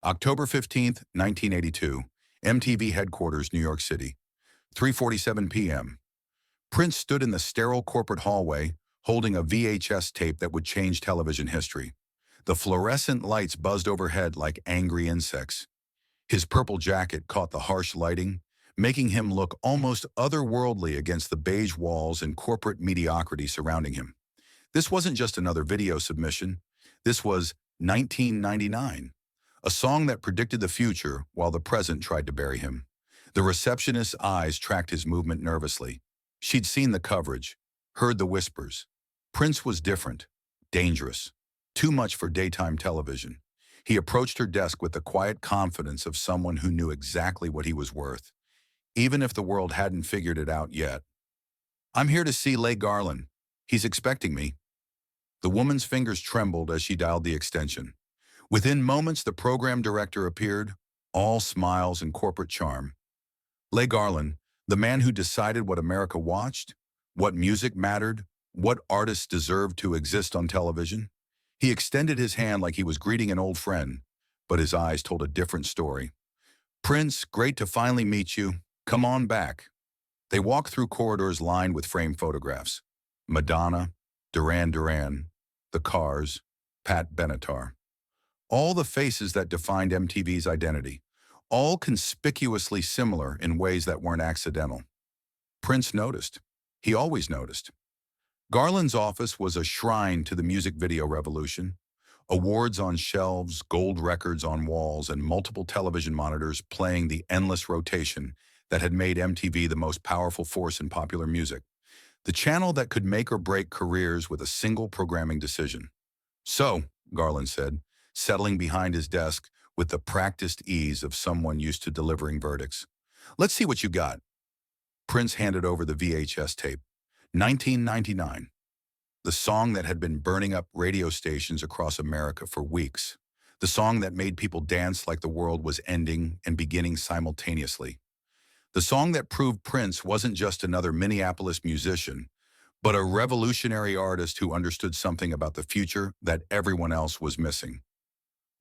October 15th, 1982, MTV headquarters, New York City. 3:47 p.m. Prince stood in the sterile corporate hallway, holding a VHS tape that would change television history. The fluorescent lights buzzed overhead like angry insects. His purple jacket caught the harsh lighting, making him look almost otherworldly against the beige walls and corporate mediocrity surrounding him. This wasn't just another video submission. This was 1999, a song that predicted the future while the present tried to bury him. The receptionist's eyes tracked his movement nervously. She'd seen the coverage, heard the whispers. Prince was different, dangerous, too much for daytime television. He approached her desk with the quiet confidence of someone who knew exactly what he was worth, even if the world hadn't figured it out yet. "I'm here to see Leigh Garland. He's expecting me." The woman's fingers trembled as she dialed the extension. Within moments, the program director appeared, all smiles and corporate charm. Leigh Garland, the man who decided what America watched, what music mattered, what artists deserved to exist on television. He extended his hand like he was greeting an old friend, but his eyes told a different story. "Prince, great to finally meet you. Come on back." They walked through corridors lined with framed photographs. Madonna, Duran Duran, the Cars, Pat Benatar. All the faces that defined MTV's identity, all conspicuously similar in ways that weren't accidental. Prince noticed. He always noticed. Garland's office was a shrine to the music video revolution. Awards on shelves, gold records on walls, and multiple television monitors playing the endless rotation that had made MTV the most powerful force in popular music. The channel that could make or break careers with a single programming decision. "So," Garland said, settling behind his desk with the practiced ease of someone used to delivering verdicts. "Let's see what you got." Prince handed over the VHS tape. 1999. The song that had been burning up radio stations across America for weeks. The song that made people dance like the world was ending and beginning simultaneously. The song that proved Prince wasn't just another Minneapolis musician, but a revolutionary artist who understood something about the future that everyone else was missing.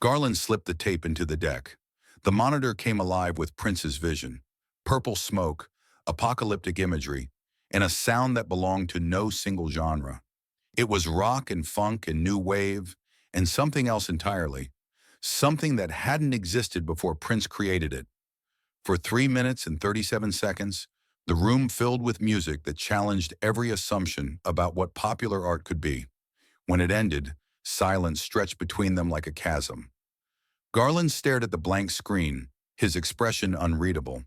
Garland slipped the tape into the deck. The monitor came alive with Prince's vision. Purple smoke, apocalyptic imagery, and a sound that belonged to no single genre. It was rock and funk and new wave, and something else entirely. Something that hadn't existed before Prince created it. For 3 minutes and 37 seconds, the room filled with music that challenged every assumption about what popular art could be. When it ended, silence stretched between them like a chasm. Garland stared at the blank screen, his expression unreadable.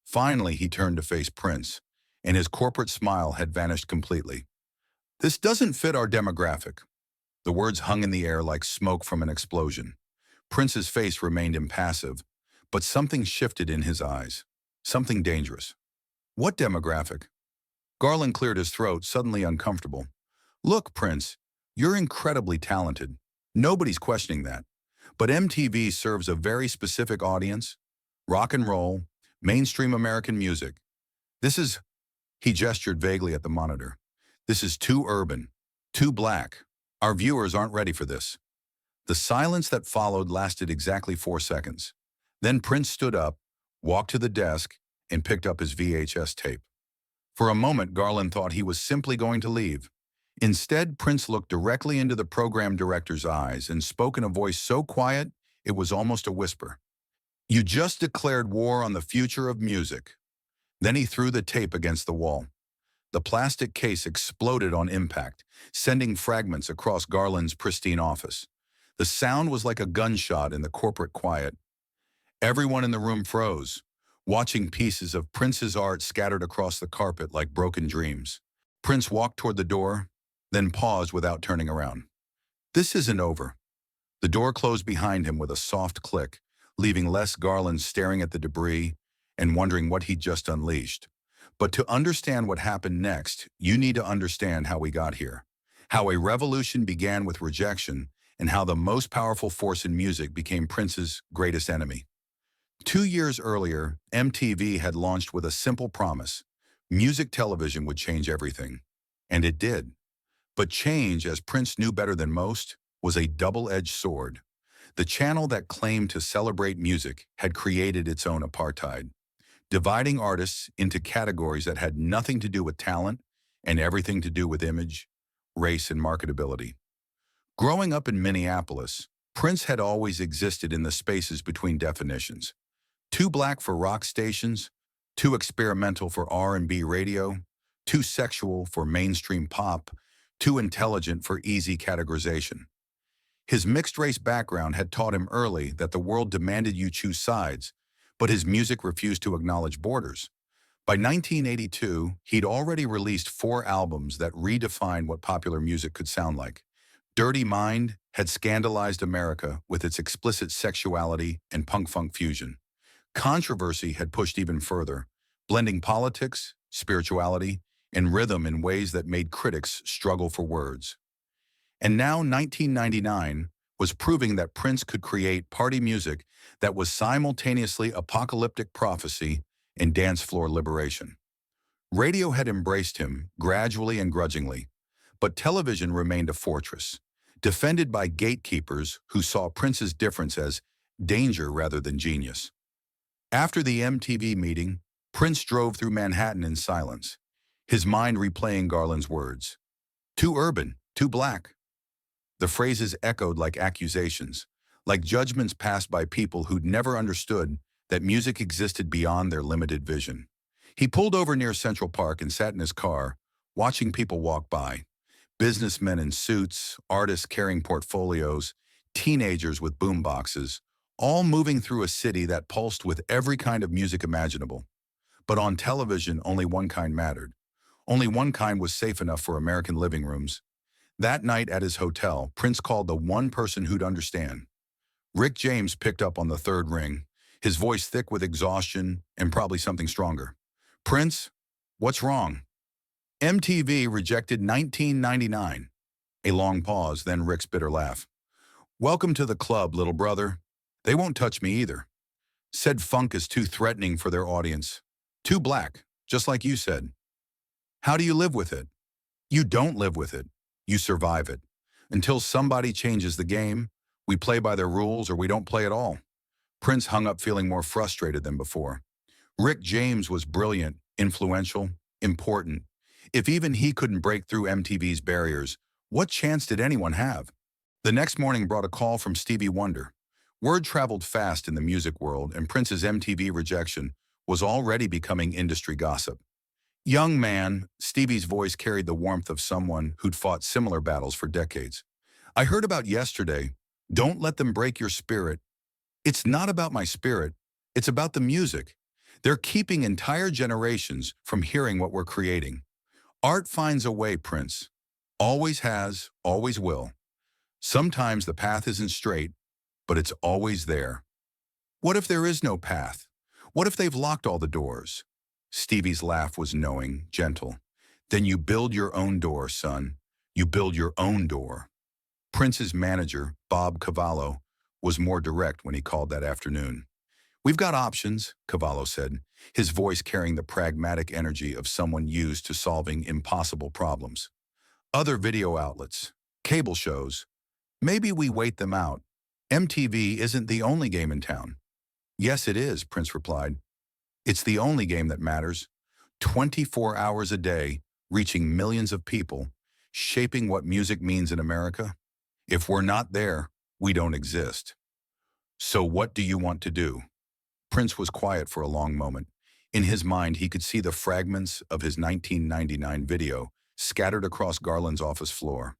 Finally, he turned to face Prince, and his corporate smile had vanished completely. "This doesn't fit our demographic." The words hung in the air like smoke from an explosion. Prince's face remained impassive, but something shifted in his eyes. Something dangerous. "What demographic?" Garland cleared his throat, suddenly uncomfortable. "Look, Prince, you're incredibly talented. Nobody's questioning that. But MTV serves a very specific audience. Rock and roll, mainstream American music. This is," he gestured vaguely at the monitor, "this is too urban, too black. Our viewers aren't ready for this." The silence that followed lasted exactly 4 seconds. Then Prince stood up, walked to the desk, and picked up his VHS tape. For a moment, Garland thought he was simply going to leave. Instead, Prince looked directly into the program director's eyes and spoke in a voice so quiet it was almost a whisper. "You just declared war on the future of music." Then he threw the tape against the wall. The plastic case exploded on impact, sending fragments across Garland's pristine office. The sound was like a gunshot in the corporate quiet. Everyone in the room froze, watching pieces of Prince's art scattered across the carpet like broken dreams. Prince walked toward the door, then paused without turning around. "This isn't over." The door closed behind him with a soft click, leaving Les Garland staring at the debris and wondering what he'd just unleashed. But to understand what happened next, you need to understand how we got here. How a revolution began with rejection, and how the most powerful force in music became Prince's greatest enemy. 2 years earlier, MTV had launched with a simple promise. Music television would change everything. And it did. But change, as Prince knew better than most, was a double-edged sword. The channel that claimed to celebrate music had created its own apartheid, dividing artists into categories that had nothing to do with talent and everything to do with image, race, and marketability. Growing up in Minneapolis, Prince had always existed in the spaces between definitions. Too black for rock stations, too experimental for R&B radio, too sexual for mainstream pop, too intelligent for easy categorization. His mixed-race background had taught him early that the world demanded you choose sides, but his music refused to acknowledge borders. By 1982, he'd already released 4 albums that redefined what popular music could sound like. Dirty Mind had scandalized America with its explicit sexuality and punk-funk fusion. Controversy had pushed even further, blending politics, spirituality, and rhythm in ways that made critics struggle for words. And now 1999 was proving that Prince could create party music that was simultaneously apocalyptic prophecy and dance floor liberation. Radio had embraced him, gradually and grudgingly, but television remained a fortress, defended by gatekeepers who saw Prince's difference as danger rather than genius. After the MTV meeting, Prince drove through Manhattan in silence, his mind replaying Garland's words. Too urban, too black. The phrases echoed like accusations, like judgments passed by people who'd never understood that music existed beyond their limited vision. He pulled over near Central Park and sat in his car, watching people walk by. Businessmen in suits, artists carrying portfolios, teenagers with boomboxes, all moving through a city that pulsed with every kind of music imaginable. But on television, only one kind mattered. Only one kind was safe enough for American living rooms. That night at his hotel, Prince called the one person who'd understand. Rick James picked up on the third ring, his voice thick with exhaustion and probably something stronger. Prince, what's wrong? MTV rejected 1999. A long pause, then Rick's bitter laugh. Welcome to the club, little brother. They won't touch me either. Said funk is too threatening for their audience. Too black, just like you said. How do you live with it? You don't live with it. You survive it. Until somebody changes the game, we play by their rules or we don't play at all. Prince hung up feeling more frustrated than before. Rick James was brilliant, influential, important. If even he couldn't break through MTV's barriers, what chance did anyone have? The next morning brought a call from Stevie Wonder. Word traveled fast in the music world, and Prince's MTV rejection was already becoming industry gossip. Young man, Stevie's voice carried the warmth of someone who'd fought similar battles for decades. I heard about yesterday. Don't let them break your spirit. It's not about my spirit. It's about the music. They're keeping entire generations from hearing what we're creating. Art finds a way, Prince. Always has, always will. Sometimes the path isn't straight, but it's always there. What if there is no path? What if they've locked all the doors? Stevie's laugh was knowing, gentle. Then you build your own door, son. You build your own door. Prince's manager, Bob Cavallo, was more direct when he called that afternoon. We've got options, Cavallo said, his voice carrying the pragmatic energy of someone used to solving impossible problems. Other video outlets, cable shows. Maybe we wait them out. MTV isn't the only game in town. Yes, it is, Prince replied. It's the only game that matters. 24 hours a day, reaching millions of people, shaping what music means in America. If we're not there, we don't exist. So what do you want to do? Prince was quiet for a long moment. In his mind, he could see the fragments of his 1999 video scattered across Garland's office floor.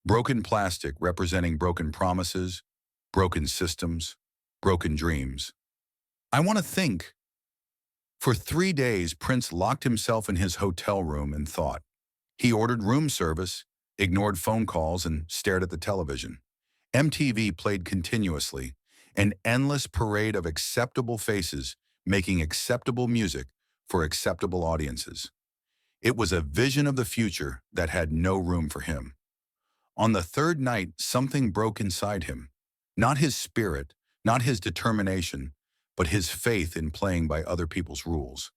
Broken plastic representing broken promises, broken systems, broken dreams. I want to think. For 3 days, Prince locked himself in his hotel room and thought. He ordered room service, ignored phone calls, and stared at the television. MTV played continuously, an endless parade of acceptable faces making acceptable music for acceptable audiences. It was a vision of the future that had no room for him. On the third night, something broke inside him. Not his spirit, not his determination, but his faith in playing by other people's rules.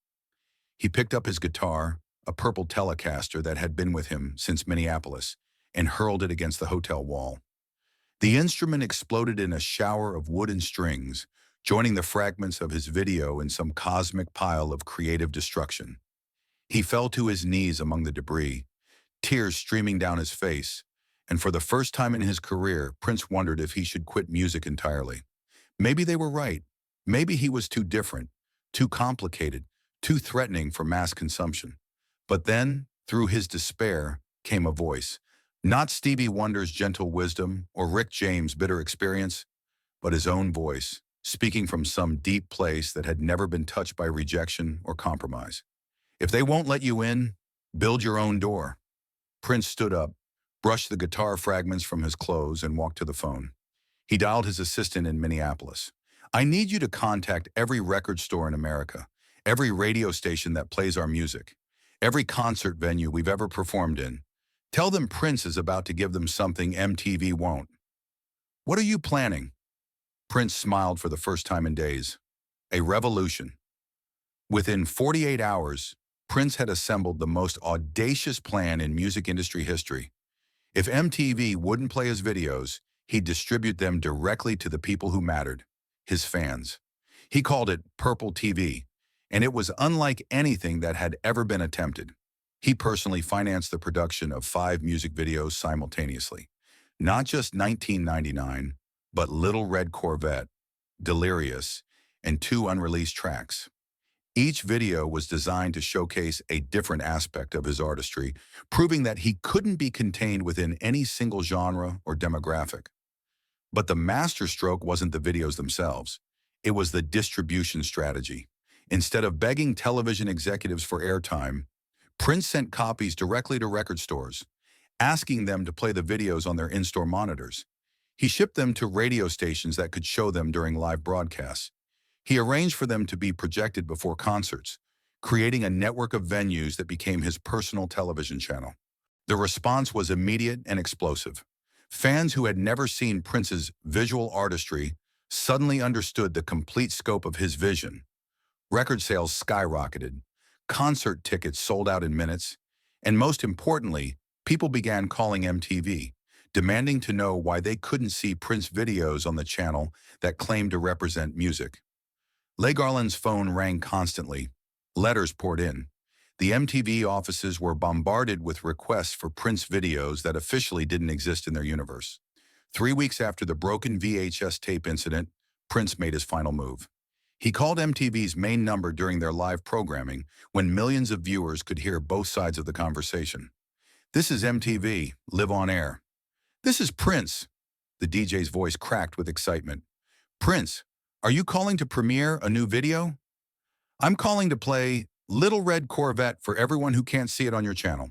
He picked up his guitar, a purple Telecaster that had been with him since Minneapolis, and hurled it against the hotel wall. The instrument exploded in a shower of wood and strings, joining the fragments of his video in some cosmic pile of creative destruction. He fell to his knees among the debris, tears streaming down his face, and for the first time in his career, Prince wondered if he should quit music entirely. Maybe they were right. Maybe he was too different, too complicated, too threatening for mass consumption. But then, through his despair, came a voice. Not Stevie Wonder's gentle wisdom or Rick James' bitter experience, but his own voice, speaking from some deep place that had never been touched by rejection or compromise. If they won't let you in, build your own door. Prince stood up, brushed the guitar fragments from his clothes, and walked to the phone. He dialed his assistant in Minneapolis. I need you to contact every record store in America, every radio station that plays our music, every concert venue we've ever performed in. Tell them Prince is about to give them something MTV won't. What are you planning? Prince smiled for the first time in days. A revolution. Within 48 hours, Prince had assembled the most audacious plan in music industry history. If MTV wouldn't play his videos, he'd distribute them directly to the people who mattered, his fans. He called it Purple TV, and it was unlike anything that had ever been attempted. He personally financed the production of 5 music videos simultaneously. Not just 1999, but Little Red Corvette, Delirious, and 2 unreleased tracks. Each video was designed to showcase a different aspect of his artistry, proving that he couldn't be contained within any single genre or demographic. But the masterstroke wasn't the videos themselves. It was the distribution strategy. Instead of begging television executives for airtime, Prince sent copies directly to record stores, asking them to play the videos on their in-store monitors. He shipped them to radio stations that could show them during live broadcasts. He arranged for them to be projected before concerts, creating a network of venues that became his personal television channel. The response was immediate and explosive. Fans who had never seen Prince's visual artistry suddenly understood the complete scope of his vision. Record sales skyrocketed, concert tickets sold out in minutes, and most importantly, people began calling MTV, demanding to know why they couldn't see Prince videos on the channel that claimed to represent music. Les Garland's phone rang constantly. Letters poured in. The MTV offices were bombarded with requests for Prince videos that officially didn't exist in their universe. 3 weeks after the broken VHS tape incident, Prince made his final move. He called MTV's main number during their live programming when millions of viewers could hear both sides of the conversation. This is MTV, live on air. This is Prince. The DJ's voice cracked with excitement. Prince, are you calling to premiere a new video? I'm calling to play Little Red Corvette for everyone who can't see it on your channel.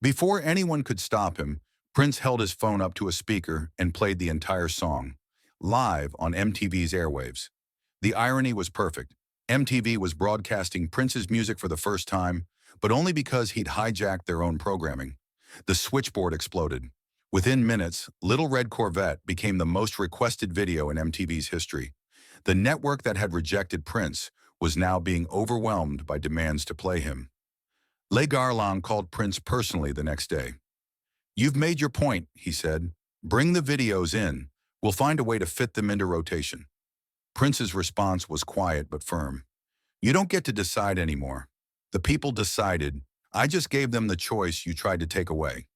Before anyone could stop him, Prince held his phone up to a speaker and played the entire song, live on MTV's airwaves. The irony was perfect. MTV was broadcasting Prince's music for the first time, but only because he'd hijacked their own programming. The switchboard exploded. Within minutes, Little Red Corvette became the most requested video in MTV's history. The network that had rejected Prince was now being overwhelmed by demands to play him. Les Garland called Prince personally the next day. You've made your point, he said. Bring the videos in. We'll find a way to fit them into rotation. Prince's response was quiet but firm. You don't get to decide anymore. The people decided. I just gave them the choice you tried to take away.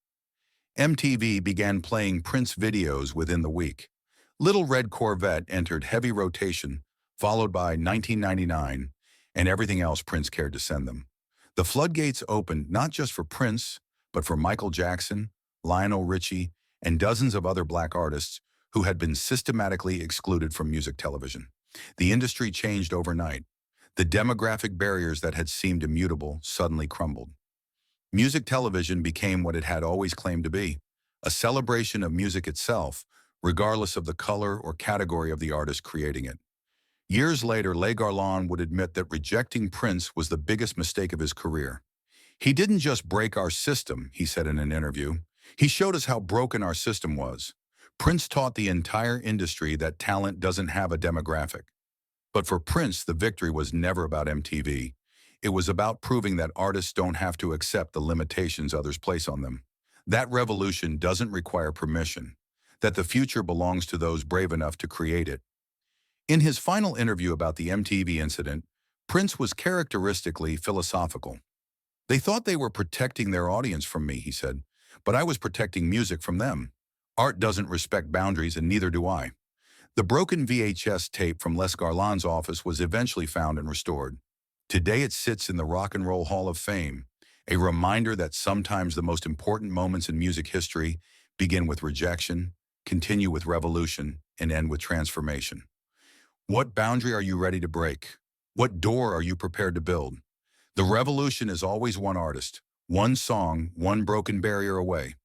MTV began playing Prince videos within the week. Little Red Corvette entered heavy rotation, followed by 1999, and everything else Prince cared to send them. The floodgates opened not just for Prince, but for Michael Jackson, Lionel Richie, and dozens of other black artists who had been systematically excluded from music television. The industry changed overnight. The demographic barriers that had seemed immutable suddenly crumbled. Music television became what it had always claimed to be, a celebration of music itself, regardless of the color or category of the artist creating it. Years later, Les Garland would admit that rejecting Prince was the biggest mistake of his career. He didn't just break our system, he said in an interview. He showed us how broken our system was. Prince taught the entire industry that talent doesn't have a demographic. But for Prince, the victory was never about MTV. It was about proving that artists don't have to accept the limitations others place on them. That revolution doesn't require permission, that the future belongs to those brave enough to create it. In his final interview about the MTV incident, Prince was characteristically philosophical. They thought they were protecting their audience from me, he said, but I was protecting music from them. Art doesn't respect boundaries, and neither do I. The broken VHS tape from Les Garland's office was eventually found and restored. Today it sits in the Rock and Roll Hall of Fame, a reminder that sometimes the most important moments in music history begin with rejection, continue with revolution, and end with transformation. What boundary are you ready to break? What door are you prepared to build? The revolution is always one artist, one song, one broken barrier away.